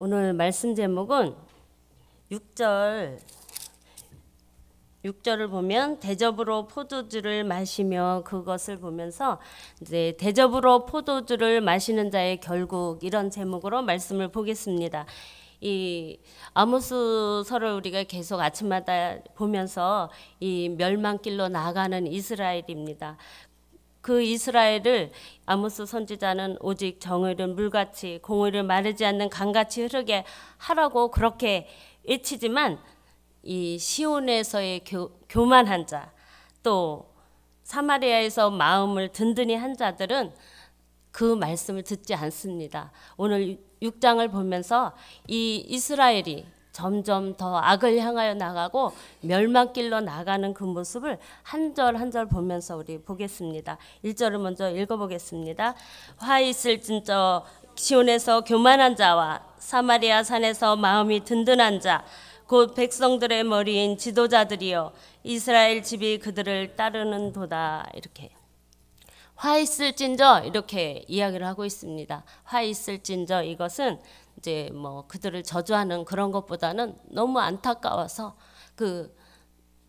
오늘 말씀 제목은 6절을 보면 대접으로 포도주를 마시며 그것을 보면서 이제 대접으로 포도주를 마시는 자의 결국 이런 제목으로 말씀을 보겠습니다. 이 아모스서를 우리가 계속 아침마다 보면서 이 멸망길로 나아가는 이스라엘입니다. 그 이스라엘을 아모스 선지자는 오직 정의를 물같이 공의를 마르지 않는 강같이 흐르게 하라고 그렇게 외치지만 이 시온에서의 교만한 자, 또 사마리아에서 마음을 든든히 한 자들은 그 말씀을 듣지 않습니다. 오늘 6장을 보면서 이 이스라엘이 점점 더 악을 향하여 나가고 멸망길로 나가는 그 모습을 한 절 한 절 보면서 우리 보겠습니다. 1절을 먼저 읽어보겠습니다. 화 있을진저 시온에서 교만한 자와 사마리아 산에서 마음이 든든한 자 곧 백성들의 머리인 지도자들이여 이스라엘 집이 그들을 따르는도다. 이렇게 화 있을진저 이렇게 이야기를 하고 있습니다. 화 있을진저 이것은 이제 뭐 그들을 저주하는 그런 것보다는 너무 안타까워서 그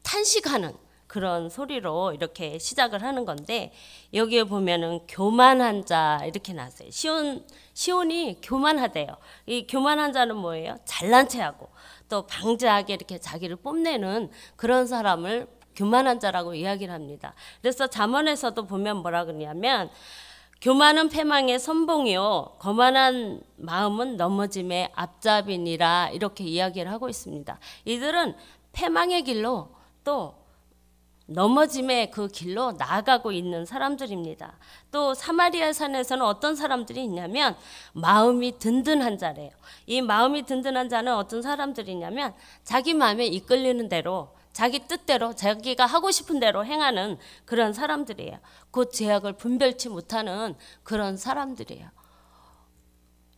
탄식하는 그런 소리로 이렇게 시작을 하는 건데, 여기에 보면은 교만한 자 이렇게 나왔어요. 시온이 교만하대요. 이 교만한 자는 뭐예요? 잘난 체하고 또 방자하게 이렇게 자기를 뽐내는 그런 사람을 교만한 자라고 이야기를 합니다. 그래서 잠언에서도 보면 뭐라 그러냐면 교만은 패망의 선봉이요 거만한 마음은 넘어짐의 앞잡이니라 이렇게 이야기를 하고 있습니다. 이들은 패망의 길로 또 넘어짐의 그 길로 나아가고 있는 사람들입니다. 또 사마리아 산에서는 어떤 사람들이 있냐면 마음이 든든한 자래요. 이 마음이 든든한 자는 어떤 사람들이냐면 자기 마음에 이끌리는 대로 자기 뜻대로 자기가 하고 싶은 대로 행하는 그런 사람들이에요. 곧 죄악을 분별치 못하는 그런 사람들이에요.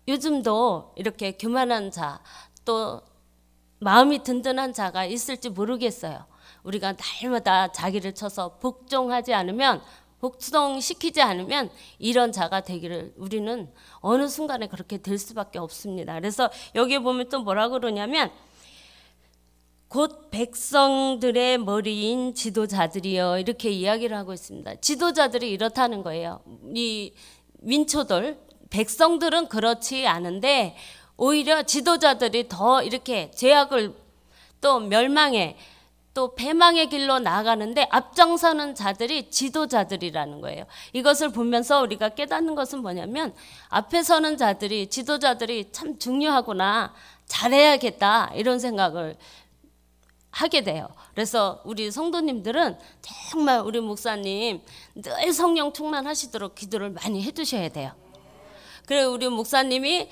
요즘도 이렇게 교만한 자, 또 마음이 든든한 자가 있을지 모르겠어요. 우리가 날마다 자기를 쳐서 복종하지 않으면, 복종시키지 않으면 이런 자가 되기를 우리는 어느 순간에 그렇게 될 수밖에 없습니다. 그래서 여기에 보면 또 뭐라 그러냐면 곧 백성들의 머리인 지도자들이여 이렇게 이야기를 하고 있습니다. 지도자들이 이렇다는 거예요. 이 민초들, 백성들은 그렇지 않은데 오히려 지도자들이 더 이렇게 죄악을 또 멸망에 또 패망의 길로 나아가는데 앞장서는 자들이 지도자들이라는 거예요. 이것을 보면서 우리가 깨닫는 것은 뭐냐면 앞에 서는 자들이, 지도자들이 참 중요하구나, 잘해야겠다 이런 생각을 하게 돼요. 그래서 우리 성도님들은 정말 우리 목사님 늘 성령 충만하시도록 기도를 많이 해주셔야 돼요. 그리고 우리 목사님이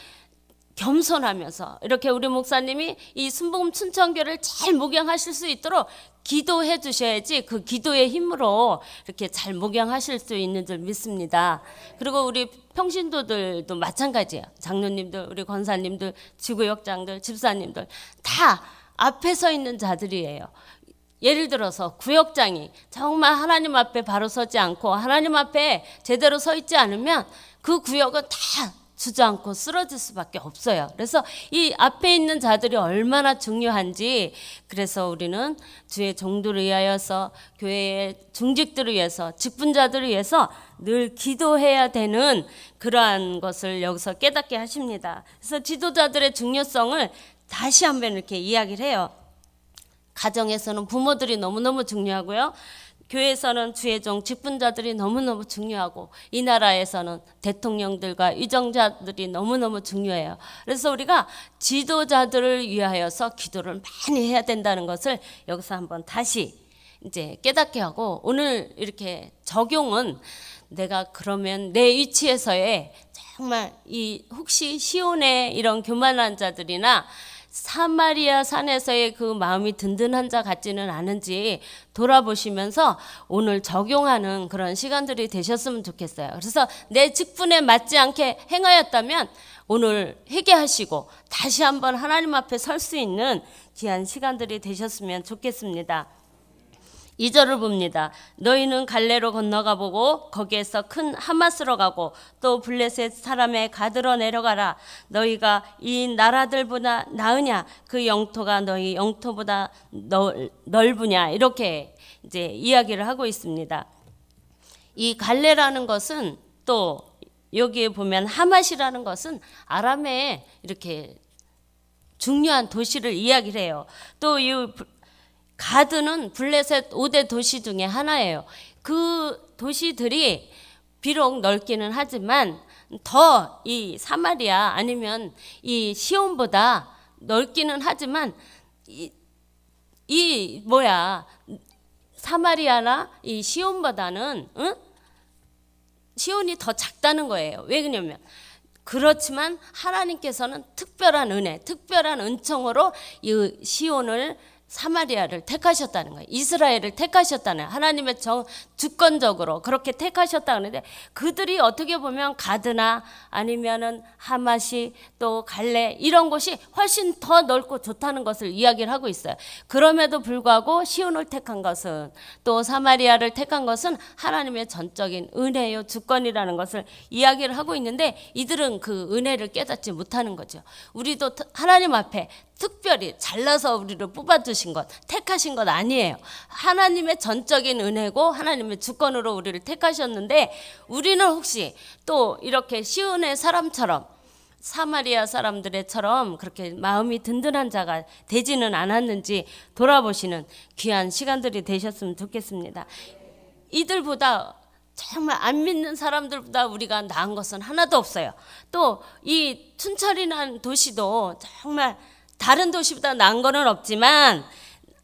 겸손하면서 이렇게 우리 목사님이 이 순복음 춘천교를 잘 목양하실 수 있도록 기도해 주셔야지 그 기도의 힘으로 이렇게 잘 목양하실 수 있는 줄 믿습니다. 그리고 우리 평신도들도 마찬가지예요. 장로님들, 우리 권사님들, 지구역장들, 집사님들 다 앞에 서 있는 자들이에요. 예를 들어서 구역장이 정말 하나님 앞에 바로 서지 않고 하나님 앞에 제대로 서 있지 않으면 그 구역은 다 주저앉고 쓰러질 수밖에 없어요. 그래서 이 앞에 있는 자들이 얼마나 중요한지, 그래서 우리는 주의 종들을 위하여서, 교회의 중직들을 위해서, 직분자들을 위해서 늘 기도해야 되는 그러한 것을 여기서 깨닫게 하십니다. 그래서 지도자들의 중요성을 다시 한번 이렇게 이야기를 해요. 가정에서는 부모들이 너무너무 중요하고요. 교회에서는 주의 종 직분자들이 너무너무 중요하고, 이 나라에서는 대통령들과 위정자들이 너무너무 중요해요. 그래서 우리가 지도자들을 위하여서 기도를 많이 해야 된다는 것을 여기서 한번 다시 이제 깨닫게 하고, 오늘 이렇게 적용은 내가 그러면 내 위치에서의 정말 이 혹시 시온의 이런 교만한 자들이나 사마리아 산에서의 그 마음이 든든한 자 같지는 않은지 돌아보시면서 오늘 적용하는 그런 시간들이 되셨으면 좋겠어요. 그래서 내 직분에 맞지 않게 행하였다면 오늘 회개하시고 다시 한번 하나님 앞에 설 수 있는 귀한 시간들이 되셨으면 좋겠습니다. 2절을 봅니다. 너희는 갈레로 건너가 보고 거기에서 큰 하마스로 가고 또 블레셋 사람의 가드로 내려가라. 너희가 이 나라들보다 나으냐? 그 영토가 너희 영토보다 넓으냐? 이렇게 이제 이야기를 하고 있습니다. 이 갈레라는 것은 또 여기에 보면 하맛이라는 것은 아람의 이렇게 중요한 도시를 이야기를 해요. 또 이 가드는 블레셋 5대 도시 중에 하나예요. 그 도시들이 비록 넓기는 하지만 더 이 사마리아 아니면 이 시온보다 넓기는 하지만 사마리아나 이 시온보다는 시온이 더 작다는 거예요. 왜 그러냐면 그렇지만 하나님께서는 특별한 은혜, 특별한 은총으로 이 시온을 사마리아를 택하셨다는 거예요. 이스라엘을 택하셨다는 거예요. 하나님의 주권적으로 그렇게 택하셨다 하는데 그들이 어떻게 보면 가드나 아니면은 하맛이 또 갈레 이런 곳이 훨씬 더 넓고 좋다는 것을 이야기를 하고 있어요. 그럼에도 불구하고 시온을 택한 것은 또 사마리아를 택한 것은 하나님의 전적인 은혜요 주권이라는 것을 이야기를 하고 있는데 이들은 그 은혜를 깨닫지 못하는 거죠. 우리도 하나님 앞에 특별히 잘라서 우리를 뽑아주신 것, 택하신 것 아니에요. 하나님의 전적인 은혜고 하나님의 주권으로 우리를 택하셨는데 우리는 혹시 또 이렇게 시온의 사람처럼 사마리아 사람들처럼 그렇게 마음이 든든한 자가 되지는 않았는지 돌아보시는 귀한 시간들이 되셨으면 좋겠습니다. 이들보다 정말 안 믿는 사람들보다 우리가 나은 것은 하나도 없어요. 또 이 춘철이라는 도시도 정말 다른 도시보다 나은 거는 없지만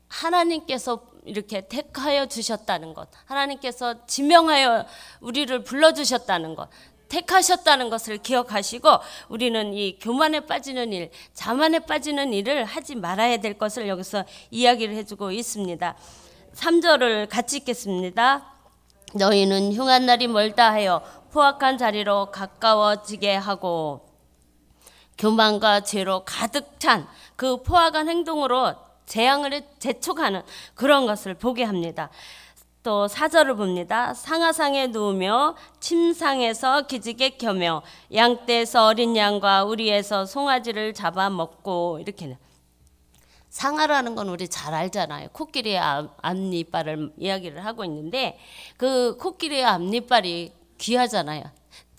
하나님께서 이렇게 택하여 주셨다는 것, 하나님께서 지명하여 우리를 불러주셨다는 것, 택하셨다는 것을 기억하시고 우리는 이 교만에 빠지는 일, 자만에 빠지는 일을 하지 말아야 될 것을 여기서 이야기를 해주고 있습니다. 3절을 같이 읽겠습니다. 너희는 흉한 날이 멀다 하여 포악한 자리로 가까워지게 하고 교만과 죄로 가득 찬 그 포악한 행동으로 재앙을 재촉하는 그런 것을 보게 합니다. 또 4절을 봅니다. 상하상에 누우며 침상에서 기지개 켜며 양떼에서 어린 양과 우리에서 송아지를 잡아먹고 이렇게는 상하라는 건 우리 잘 알잖아요. 코끼리의 앞니빨을 이야기를 하고 있는데 그 코끼리의 앞니빨이 귀하잖아요.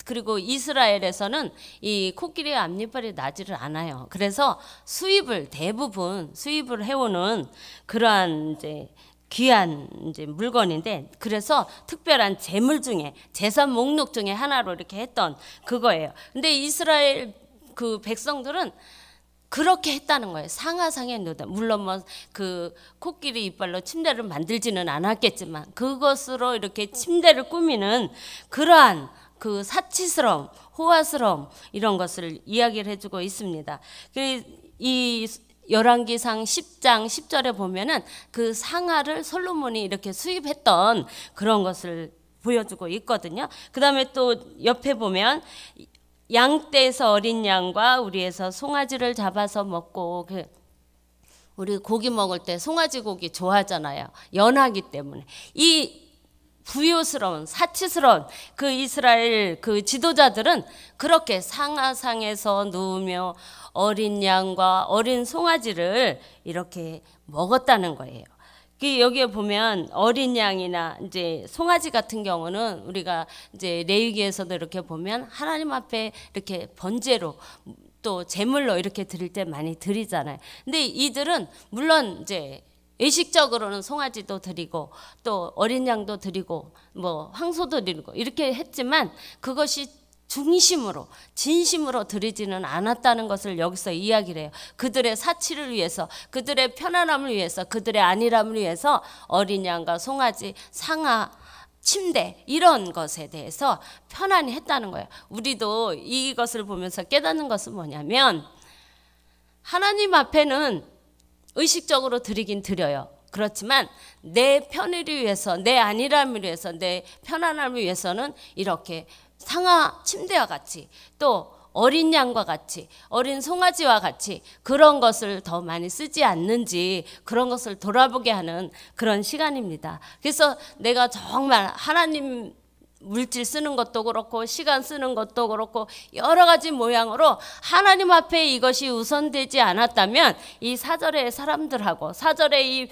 그리고 이스라엘에서는 이 코끼리의 앞니빨이 나지를 않아요. 그래서 대부분 수입을 해오는 그러한 이제 귀한 이제 물건인데 그래서 특별한 재물 중에 재산 목록 중에 하나로 이렇게 했던 그거예요. 근데 이스라엘 그 백성들은 그렇게 했다는 거예요. 상하상에 누다. 물론 뭐 그 코끼리 이빨로 침대를 만들지는 않았겠지만 그것으로 이렇게 침대를 꾸미는 그러한 그 사치스러움, 호화스러움 이런 것을 이야기를 해주고 있습니다. 이 열왕기상 10장 10절에 보면은 그 상하를 솔로몬이 이렇게 수입했던 그런 것을 보여주고 있거든요. 그 다음에 또 옆에 보면 양떼에서 어린 양과 우리에서 송아지를 잡아서 먹고 우리 고기 먹을 때 송아지 고기 좋아하잖아요. 연하기 때문에 이 부요스러운 사치스러운 그 이스라엘 그 지도자들은 그렇게 상하상에서 누우며 어린 양과 어린 송아지를 이렇게 먹었다는 거예요. 여기에 보면 어린 양이나 이제 송아지 같은 경우는 우리가 이제 레위기에서도 이렇게 보면 하나님 앞에 이렇게 번제로 또 제물로 이렇게 드릴 때 많이 드리잖아요. 근데 이들은 물론 이제 의식적으로는 송아지도 드리고 또 어린 양도 드리고 뭐 황소도 드리고 이렇게 했지만 그것이 중심으로 진심으로 드리지는 않았다는 것을 여기서 이야기를 해요. 그들의 사치를 위해서 그들의 편안함을 위해서 그들의 안일함을 위해서 어린 양과 송아지 상하 침대 이런 것에 대해서 편안히 했다는 거예요. 우리도 이것을 보면서 깨닫는 것은 뭐냐면 하나님 앞에는 의식적으로 드리긴 드려요. 그렇지만 내 편의를 위해서 내 안일함을 위해서 내 편안함을 위해서는 이렇게 상하 침대와 같이 또 어린 양과 같이, 어린 송아지와 같이 그런 것을 더 많이 쓰지 않는지 그런 것을 돌아보게 하는 그런 시간입니다. 그래서 내가 정말 하나님 물질 쓰는 것도 그렇고 시간 쓰는 것도 그렇고 여러 가지 모양으로 하나님 앞에 이것이 우선되지 않았다면 이 사절의 사람들하고 사절의 이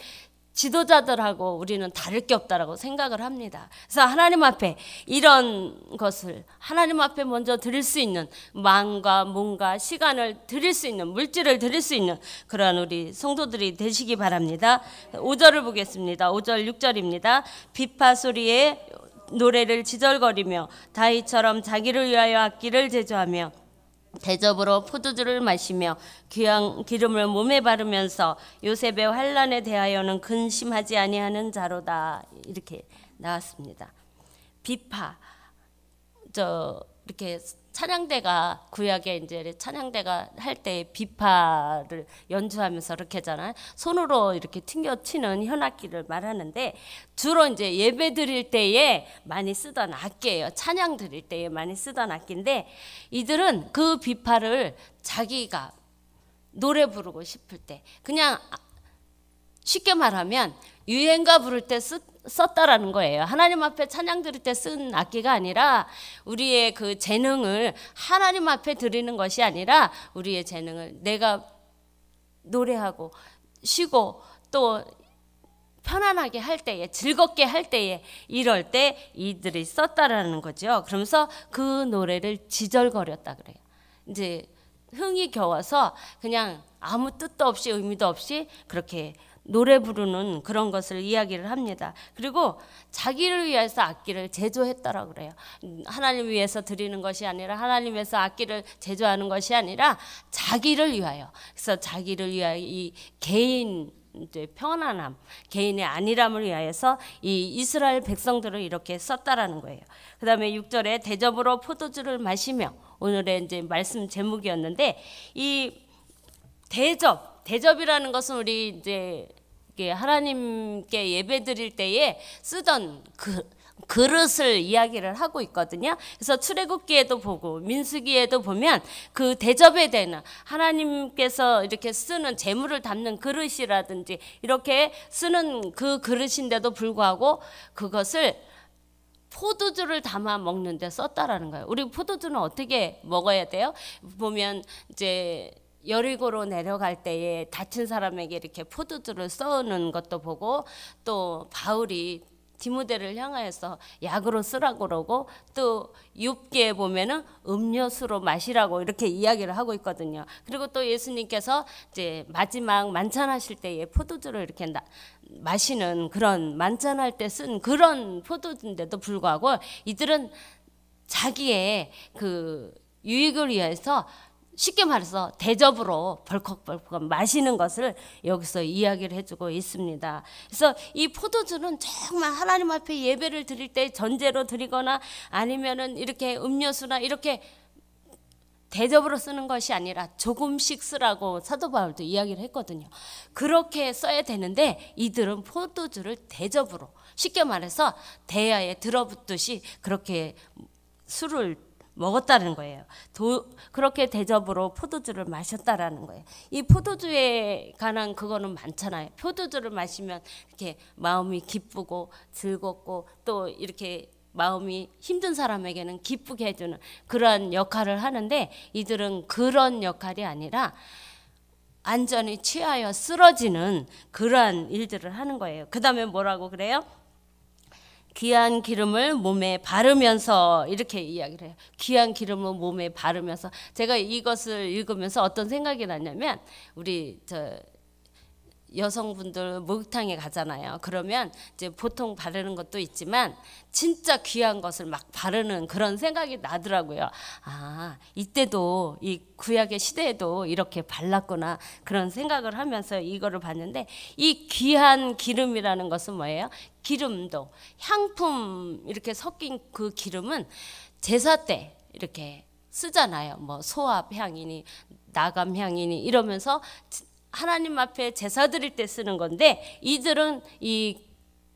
지도자들하고 우리는 다를 게 없다라고 생각을 합니다. 그래서 하나님 앞에 이런 것을 하나님 앞에 먼저 드릴 수 있는 마음과 몸과 시간을 드릴 수 있는 물질을 드릴 수 있는 그러한 우리 성도들이 되시기 바랍니다. 5절을 보겠습니다. 5절 6절입니다. 비파 소리에 노래를 지절거리며 다윗처럼 자기를 위하여 악기를 제조하며 대접으로 포도주를 마시며 귀한 기름을 몸에 바르면서 요셉의 환난에 대하여는 근심하지 아니하는 자로다. 이렇게 나왔습니다. 비파 이렇게 찬양대가 구약에 이제 찬양대가 할 때 비파를 연주하면서 이렇게 하잖아요. 손으로 이렇게 튕겨 치는 현악기를 말하는데 주로 이제 예배 드릴 때에 많이 쓰던 악기예요. 찬양 드릴 때에 많이 쓰던 악기인데 이들은 그 비파를 자기가 노래 부르고 싶을 때 그냥 쉽게 말하면 유행가 부를 때 썼다라는 거예요. 하나님 앞에 찬양 드릴 때 쓴 악기가 아니라 우리의 그 재능을 하나님 앞에 드리는 것이 아니라 우리의 재능을 내가 노래하고 쉬고 또 편안하게 할 때에 즐겁게 할 때에 이럴 때 이들이 썼다라는 거죠. 그러면서 그 노래를 지절거렸다 그래요. 이제 흥이 겨워서 그냥 아무 뜻도 없이 의미도 없이 그렇게 노래 부르는 그런 것을 이야기를 합니다. 그리고 자기를 위해서 악기를 제조했다라고 그래요. 하나님 위해서 드리는 것이 아니라 하나님 위해서 악기를 제조하는 것이 아니라 자기를 위하여. 그래서 자기를 위하여 이 개인 평안함, 개인의 안일함을 위하여서 이 이스라엘 백성들을 이렇게 썼다라는 거예요. 그 다음에 6절에 대접으로 포도주를 마시며 오늘의 이제 말씀 제목이었는데 이 대접이라는 것은 우리 이제 하나님께 예배 드릴 때에 쓰던 그릇을 이야기를 하고 있거든요. 그래서 출애굽기에도 보고 민수기에도 보면 그 대접에 대한 하나님께서 이렇게 쓰는 재물을 담는 그릇이라든지 이렇게 쓰는 그 그릇인데도 불구하고 그것을 포도주를 담아 먹는 데 썼다라는 거예요. 우리 포도주는 어떻게 먹어야 돼요? 보면 이제 여리고로 내려갈 때에 다친 사람에게 이렇게 포도주를 써오는 것도 보고 또 바울이 디모데를 향하여서 약으로 쓰라고 그러고 또 욥기에 보면은 음료수로 마시라고 이렇게 이야기를 하고 있거든요. 그리고 또 예수님께서 이제 마지막 만찬하실 때에 포도주를 이렇게 마시는 그런 만찬할 때 쓴 그런 포도주인데도 불구하고 이들은 자기의 그 유익을 위해서 쉽게 말해서 대접으로 벌컥벌컥 마시는 것을 여기서 이야기를 해주고 있습니다. 그래서 이 포도주는 정말 하나님 앞에 예배를 드릴 때 전제로 드리거나 아니면은 이렇게 음료수나 이렇게 대접으로 쓰는 것이 아니라 조금씩 쓰라고 사도 바울도 이야기를 했거든요. 그렇게 써야 되는데 이들은 포도주를 대접으로 쉽게 말해서 대야에 들어붙듯이 그렇게 술을 먹었다는 거예요. 그렇게 대접으로 포도주를 마셨다라는 거예요. 이 포도주에 관한 그거는 많잖아요. 포도주를 마시면 이렇게 마음이 기쁘고 즐겁고 또 이렇게 마음이 힘든 사람에게는 기쁘게 해주는 그런 역할을 하는데 이들은 그런 역할이 아니라 안전히 취하여 쓰러지는 그러한 일들을 하는 거예요. 그 다음에 뭐라고 그래요? 귀한 기름을 몸에 바르면서 이렇게 이야기를 해요. 귀한 기름을 몸에 바르면서 제가 이것을 읽으면서 어떤 생각이 났냐면 우리 여성분들 목욕탕에 가잖아요. 그러면 이제 보통 바르는 것도 있지만 진짜 귀한 것을 막 바르는 그런 생각이 나더라고요. 아, 이때도 이 구약의 시대에도 이렇게 발랐구나 그런 생각을 하면서 이거를 봤는데 이 귀한 기름이라는 것은 뭐예요? 기름도 향품 이렇게 섞인 그 기름은 제사 때 이렇게 쓰잖아요. 뭐 소합 향이니 나감 향이니 이러면서 하나님 앞에 제사 드릴 때 쓰는 건데 이들은 이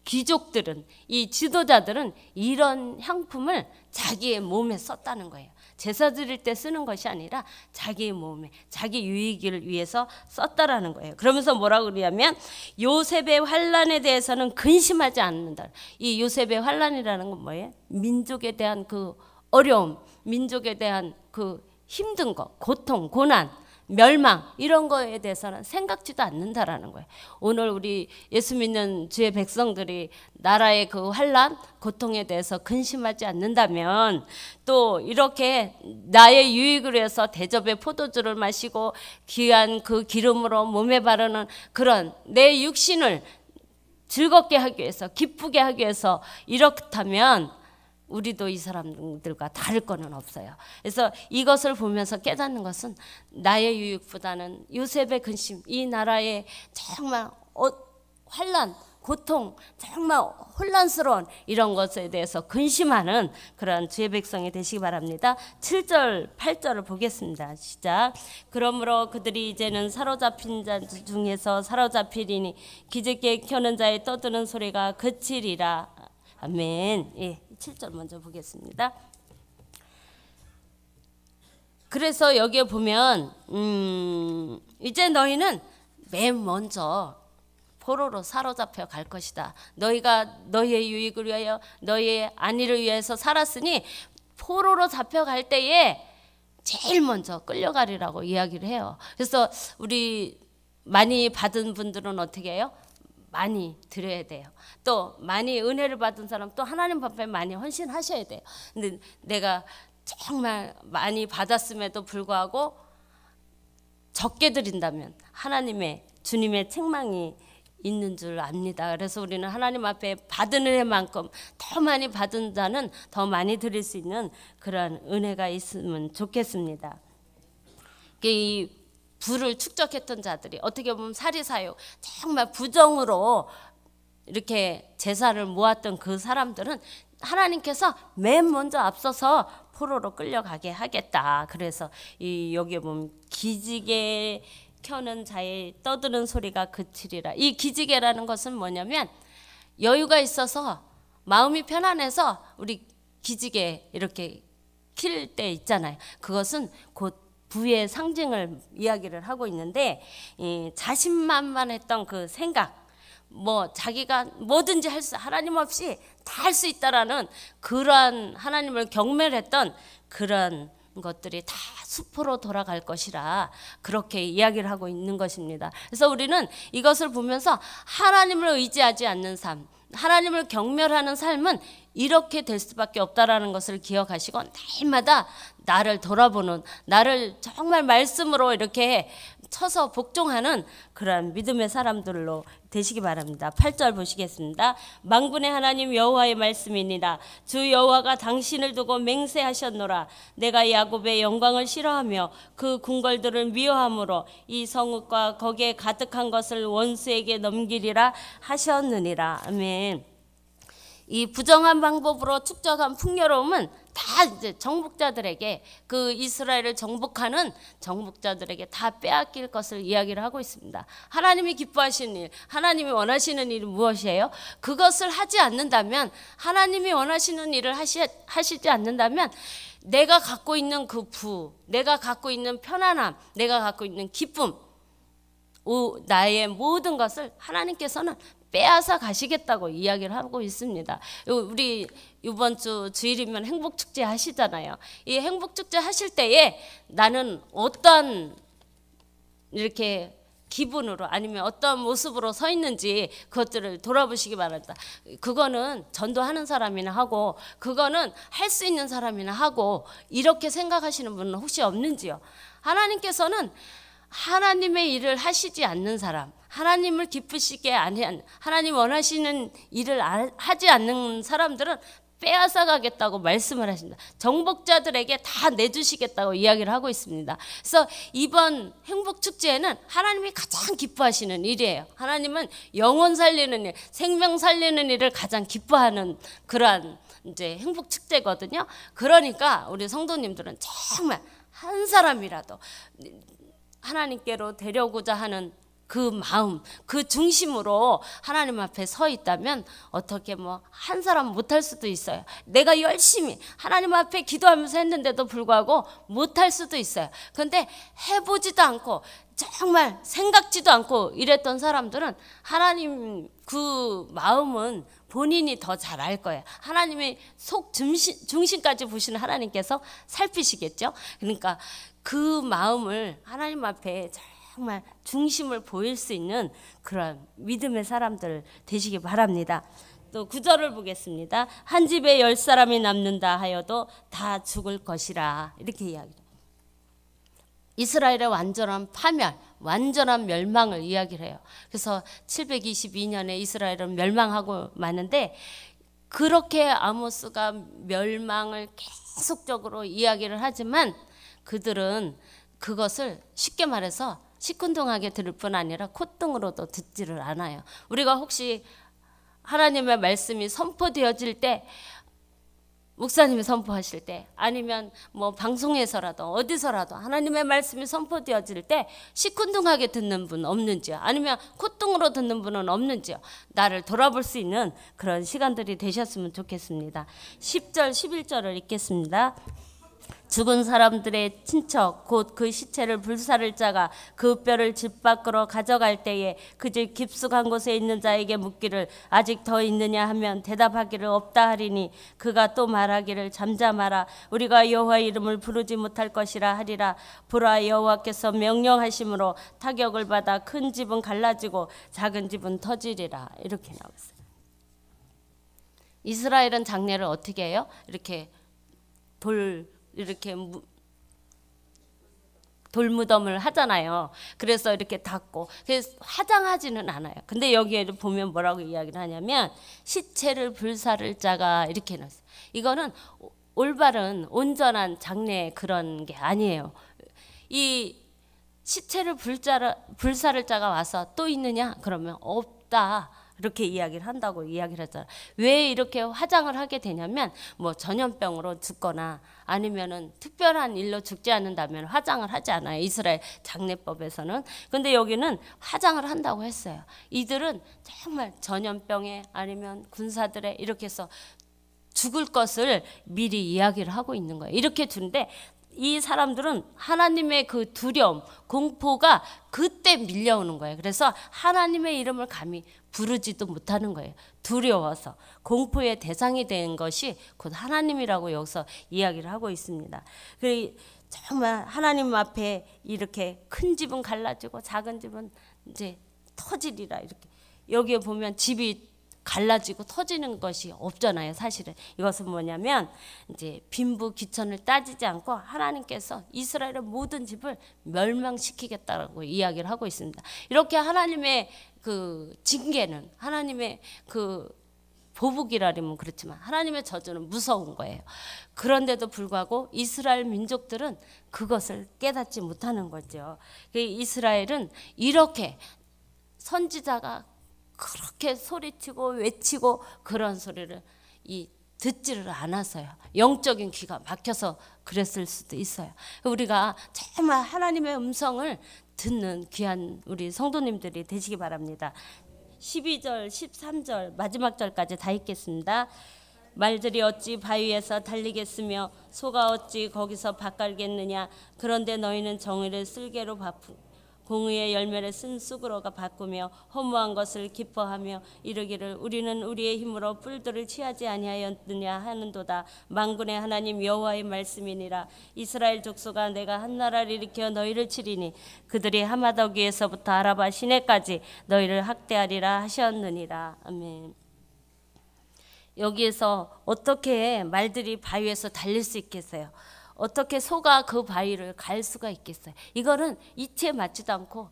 귀족들은 이 지도자들은 이런 향품을 자기의 몸에 썼다는 거예요. 제사 드릴 때 쓰는 것이 아니라 자기 몸에 자기 유익을 위해서 썼다라는 거예요. 그러면서 뭐라고 그러냐면 요셉의 환난에 대해서는 근심하지 않는다. 이 요셉의 환난이라는 건 뭐예요? 민족에 대한 그 어려움, 민족에 대한 그 힘든 거, 고통, 고난, 멸망 이런 거에 대해서는 생각지도 않는다라는 거예요. 오늘 우리 예수 믿는 주의 백성들이 나라의 그 환난, 고통에 대해서 근심하지 않는다면 또 이렇게 나의 유익을 위해서 대접의 포도주를 마시고 귀한 그 기름으로 몸에 바르는 그런 내 육신을 즐겁게 하기 위해서 기쁘게 하기 위해서 이렇다면 우리도 이 사람들과 다를 거는 없어요. 그래서 이것을 보면서 깨닫는 것은 나의 유익보다는 요셉의 근심, 이 나라의 정말 환난, 고통, 정말 혼란스러운 이런 것에 대해서 근심하는 그런 주의 백성이 되시기 바랍니다. 7절, 8절을 보겠습니다. 시작. 그러므로 그들이 이제는 사로잡힌 자 중에서 사로잡히리니 기접게 켜는 자의 떠드는 소리가 그치리라. 아멘. 예. 7절 먼저 보겠습니다. 그래서 여기에 보면 이제 너희는 맨 먼저 포로로 사로잡혀 갈 것이다. 너희가 너희의 유익을 위하여 너희의 안위를 위해서 살았으니 포로로 잡혀갈 때에 제일 먼저 끌려가리라고 이야기를 해요. 그래서 우리 많이 받은 분들은 어떻게 해요? 많이 드려야 돼요. 또 많이 은혜를 받은 사람 또 하나님 앞에 많이 헌신하셔야 돼요. 근데 내가 정말 많이 받았음에도 불구하고 적게 드린다면 하나님의 주님의 책망이 있는 줄 압니다. 그래서 우리는 하나님 앞에 받은 은혜만큼 더 많이 받은 자는 더 많이 드릴 수 있는 그런 은혜가 있으면 좋겠습니다. 이 부를 축적했던 자들이 어떻게 보면 사리사욕 정말 부정으로 이렇게 제사를 모았던 그 사람들은 하나님께서 맨 먼저 앞서서 포로로 끌려가게 하겠다. 그래서 이 여기에 보면 기지개 켜는 자의 떠드는 소리가 그치리라. 이 기지개라는 것은 뭐냐면 여유가 있어서 마음이 편안해서 우리 기지개 이렇게 킬 때 있잖아요. 그것은 곧 부의 상징을 이야기를 하고 있는데 자신만만했던 그 생각, 뭐 자기가 뭐든지 할 수 하나님 없이 다 할 수 있다라는 그러한 하나님을 경멸했던 그런 것들이 다 수포로 돌아갈 것이라 그렇게 이야기를 하고 있는 것입니다. 그래서 우리는 이것을 보면서 하나님을 의지하지 않는 삶, 하나님을 경멸하는 삶은 이렇게 될 수밖에 없다라는 것을 기억하시고 날마다 나를 돌아보는, 나를 정말 말씀으로 이렇게 쳐서 복종하는 그런 믿음의 사람들로 되시기 바랍니다. 8절 보시겠습니다. 만군의 하나님 여호와의 말씀이니라. 주 여호와가 당신을 두고 맹세하셨노라. 내가 야곱의 영광을 싫어하며 그 궁궐들을 미워함으로 이 성읍과 거기에 가득한 것을 원수에게 넘기리라 하셨느니라. 아멘. 이 부정한 방법으로 축적한 풍요로움은 다 이제 정복자들에게, 그 이스라엘을 정복하는 정복자들에게 다 빼앗길 것을 이야기를 하고 있습니다. 하나님이 기뻐하시는 일, 하나님이 원하시는 일은 무엇이에요? 그것을 하지 않는다면, 하나님이 원하시는 일을 하시지 않는다면 내가 갖고 있는 그 부, 내가 갖고 있는 편안함, 내가 갖고 있는 기쁨, 나의 모든 것을 하나님께서는 빼앗아 가시겠다고 이야기를 하고 있습니다. 우리 이번 주 주일이면 행복축제 하시잖아요. 이 행복축제 하실 때에 나는 어떤 이렇게 기분으로 아니면 어떤 모습으로 서 있는지 그것들을 돌아보시기 바랍니다. 그거는 전도하는 사람이나 하고, 그거는 할 수 있는 사람이나 하고, 이렇게 생각하시는 분은 혹시 없는지요? 하나님께서는 하나님의 일을 하시지 않는 사람, 하나님을 기쁘시게 아니한, 하나님 원하시는 일을 하지 않는 사람들은 빼앗아 가겠다고 말씀을 하십니다. 정복자들에게 다 내주시겠다고 이야기를 하고 있습니다. 그래서 이번 행복축제에는 하나님이 가장 기뻐하시는 일이에요. 하나님은 영혼 살리는 일, 생명 살리는 일을 가장 기뻐하는 그러한 이제 행복축제거든요. 그러니까 우리 성도님들은 정말 한 사람이라도 하나님께로 데려오고자 하는 그 마음, 그 중심으로 하나님 앞에 서 있다면 어떻게 뭐 한 사람 못할 수도 있어요. 내가 열심히 하나님 앞에 기도하면서 했는데도 불구하고 못할 수도 있어요. 그런데 해보지도 않고 정말 생각지도 않고 이랬던 사람들은 하나님 그 마음은 본인이 더 잘 알 거예요. 하나님의 속 중심까지 보시는 하나님께서 살피시겠죠. 그러니까 그 마음을 하나님 앞에 정말 중심을 보일 수 있는 그런 믿음의 사람들 되시기 바랍니다. 또 9절을 보겠습니다. 한 집에 10사람이 남는다 하여도 다 죽을 것이라 이렇게 이야기해요. 이스라엘의 완전한 파멸, 완전한 멸망을 이야기를 해요. 그래서 722년에 이스라엘은 멸망하고 마는데 그렇게 아모스가 멸망을 계속적으로 이야기를 하지만 그들은 그것을 쉽게 말해서 시큰둥하게 들을 뿐 아니라 콧등으로도 듣지를 않아요. 우리가 혹시 하나님의 말씀이 선포되어질 때, 목사님이 선포하실 때, 아니면 뭐 방송에서라도 어디서라도 하나님의 말씀이 선포되어질 때 시큰둥하게 듣는 분 없는지요? 아니면 콧등으로 듣는 분은 없는지요? 나를 돌아볼 수 있는 그런 시간들이 되셨으면 좋겠습니다. 10절 11절을 읽겠습니다. 죽은 사람들의 친척 곧 그 시체를 불사를 자가 그 뼈를 집 밖으로 가져갈 때에 그 집 깊숙한 곳에 있는 자에게 묻기를 아직 더 있느냐 하면 대답하기를 없다 하리니 그가 또 말하기를 잠잠하라 우리가 여호와의 이름을 부르지 못할 것이라 하리라. 보라 여호와께서 명령하심으로 타격을 받아 큰 집은 갈라지고 작은 집은 터지리라. 이렇게 나왔어요. 이스라엘은 장례를 어떻게 해요? 이렇게 돌무덤을 하잖아요. 그래서 이렇게 닫고 그래서 화장하지는 않아요. 근데 여기에 보면 뭐라고 이야기를 하냐면 시체를 불사를 자가 이렇게 해놨어요. 이거는 올바른 온전한 장례 그런 게 아니에요. 이 시체를 불사를 자가 와서 또 있느냐? 그러면 없다. 이렇게 이야기를 한다고 이야기를 했잖아요. 왜 이렇게 화장을 하게 되냐면 뭐 전염병으로 죽거나 아니면은 특별한 일로 죽지 않는다면 화장을 하지 않아요. 이스라엘 장례법에서는. 근데 여기는 화장을 한다고 했어요. 이들은 정말 전염병에 아니면 군사들에 이렇게 해서 죽을 것을 미리 이야기를 하고 있는 거예요. 이렇게 두는데 이 사람들은 하나님의 그 두려움, 공포가 그때 밀려오는 거예요. 그래서 하나님의 이름을 감히 부르지도 못하는 거예요. 두려워서 공포의 대상이 된 것이 곧 하나님이라고 여기서 이야기를 하고 있습니다. 정말 하나님 앞에 이렇게 큰 집은 갈라지고 작은 집은 이제 터지리라. 이렇게 여기에 보면 집이 갈라지고 터지는 것이 없잖아요. 사실은 이것은 뭐냐면 이제 빈부 귀천을 따지지 않고 하나님께서 이스라엘의 모든 집을 멸망시키겠다라고 이야기를 하고 있습니다. 이렇게 하나님의 그 징계는 하나님의 그 보복이라면 그렇지만 하나님의 저주는 무서운 거예요. 그런데도 불구하고 이스라엘 민족들은 그것을 깨닫지 못하는 거죠. 이스라엘은 이렇게 선지자가 그렇게 소리치고 외치고 그런 소리를 듣지를 않아서요. 영적인 귀가 막혀서 그랬을 수도 있어요. 우리가 정말 하나님의 음성을 듣는 귀한 우리 성도님들이 되시기 바랍니다. 12절, 13절 마지막 절까지 다 읽겠습니다. 말들이 어찌 바위에서 달리겠으며 소가 어찌 거기서 밭갈겠느냐. 그런데 너희는 정의를 쓸개로 공의의 열매를 쓴 쑥으로가 바꾸며 허무한 것을 기뻐하며 이르기를 우리는 우리의 힘으로 뿔들을 취하지 아니하였느냐 하는도다. 만군의 하나님 여호와의 말씀이니라. 이스라엘 족속아 내가 한 나라를 일으켜 너희를 치리니 그들이 하마더기에서부터 아라바 시내까지 너희를 학대하리라 하셨느니라. 아멘. 여기에서 어떻게 말들이 바위에서 달릴 수 있겠어요? 어떻게 소가 그 바위를 갈 수가 있겠어요? 이거는 이치에 맞지도 않고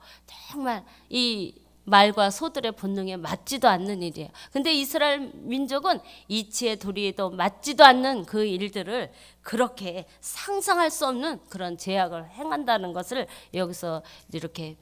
정말 이 말과 소들의 본능에 맞지도 않는 일이에요. 근데 이스라엘 민족은 이치의 도리에도 맞지도 않는 그 일들을 그렇게 상상할 수 없는 그런 제약을 행한다는 것을 여기서 이렇게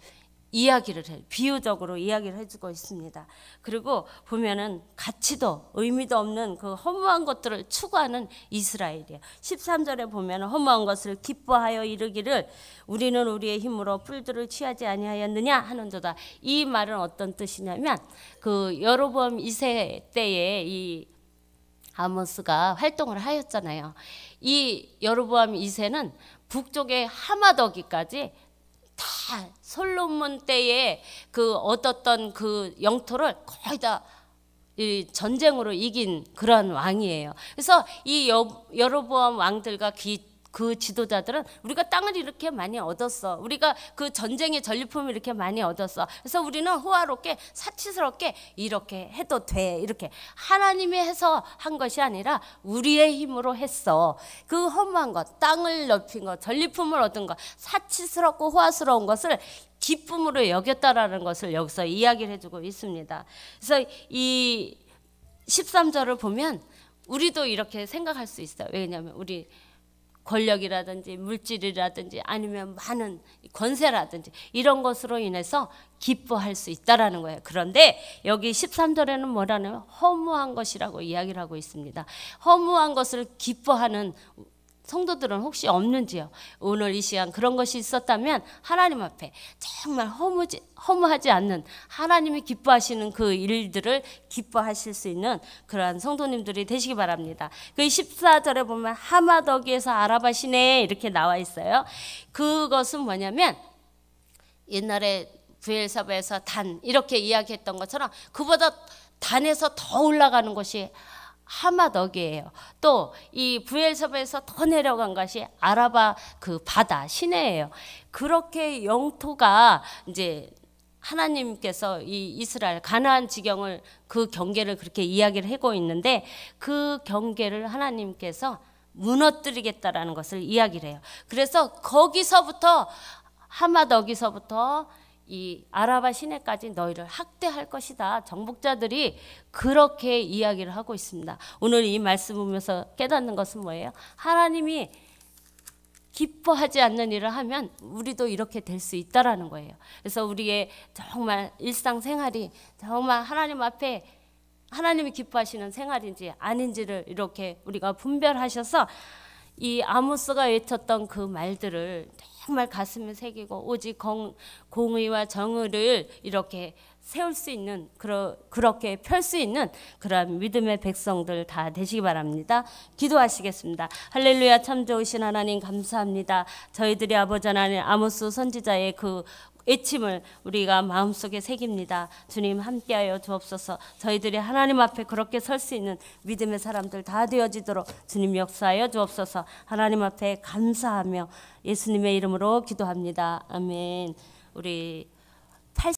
이야기를 해, 비유적으로 이야기를 해주고 있습니다. 그리고 보면은 가치도 의미도 없는 그 허무한 것들을 추구하는 이스라엘이에요. 13절에 보면 허무한 것을 기뻐하여 이르기를 우리는 우리의 힘으로 뿔들을 취하지 아니하였느냐 하는도다. 이 말은 어떤 뜻이냐면 그 여로보암 2세 때에 이 아모스가 활동을 하였잖아요. 이 여로보암 2세는 북쪽의 하마더기까지 다 솔로몬 때에 그 얻었던 그 영토를 거의 다 이 전쟁으로 이긴 그런 왕이에요. 그래서 이 여로보암 왕들과 그 지도자들은 우리가 땅을 이렇게 많이 얻었어. 우리가 그 전쟁의 전리품을 이렇게 많이 얻었어. 그래서 우리는 호화롭게 사치스럽게 이렇게 해도 돼. 이렇게 하나님이 해서 한 것이 아니라 우리의 힘으로 했어. 그 허무한 것, 땅을 넓힌 것, 전리품을 얻은 것, 사치스럽고 호화스러운 것을 기쁨으로 여겼다라는 것을 여기서 이야기를 해주고 있습니다. 그래서 이 13절을 보면 우리도 이렇게 생각할 수 있어요. 왜냐하면 우리 권력이라든지 물질이라든지 아니면 많은 권세라든지 이런 것으로 인해서 기뻐할 수 있다라는 거예요. 그런데 여기 13절에는 뭐라는 허무한 것이라고 이야기를 하고 있습니다. 허무한 것을 기뻐하는 성도들은 혹시 없는지요? 오늘 이 시간 그런 것이 있었다면 하나님 앞에 정말 허무하지 않는 하나님이 기뻐하시는 그 일들을 기뻐하실 수 있는 그러한 성도님들이 되시기 바랍니다. 그 14절에 보면 하마더기에서 아라바시네 이렇게 나와 있어요. 그것은 뭐냐면 옛날에 브엘사바에서 단 이렇게 이야기했던 것처럼 그보다 단에서 더 올라가는 것이 하마더기예요. 또 이 브엘사바에서 더 내려간 것이 아라바 그 바다 시내예요. 그렇게 영토가 이제 하나님께서 이 이스라엘 가나안 지경을 그 경계를 그렇게 이야기를 하고 있는데 그 경계를 하나님께서 무너뜨리겠다라는 것을 이야기를 해요. 그래서 거기서부터 하마더기서부터 이 아라바 시내까지 너희를 학대할 것이다. 정복자들이 그렇게 이야기를 하고 있습니다. 오늘 이 말씀 보면서 깨닫는 것은 뭐예요? 하나님이 기뻐하지 않는 일을 하면 우리도 이렇게 될 수 있다라는 거예요. 그래서 우리의 정말 일상생활이 정말 하나님 앞에 하나님이 기뻐하시는 생활인지 아닌지를 이렇게 우리가 분별하셔서 이 아모스가 외쳤던 그 말들을 정말 가슴에 새기고 오직 공의와 정의를 이렇게 세울 수 있는 그렇게 펼 수 있는 그런 믿음의 백성들 다 되시기 바랍니다. 기도하시겠습니다. 할렐루야. 참 좋으신 하나님 감사합니다. 저희들이 아버지 하나님 아모스 선지자의 그 외침을 우리가 마음속에 새깁니다. 주님 함께하여 주옵소서. 저희들이 하나님 앞에 그렇게 설 수 있는 믿음의 사람들 다 되어지도록 주님 역사하여 주옵소서. 하나님 앞에 감사하며 예수님의 이름으로 기도합니다. 아멘. 우리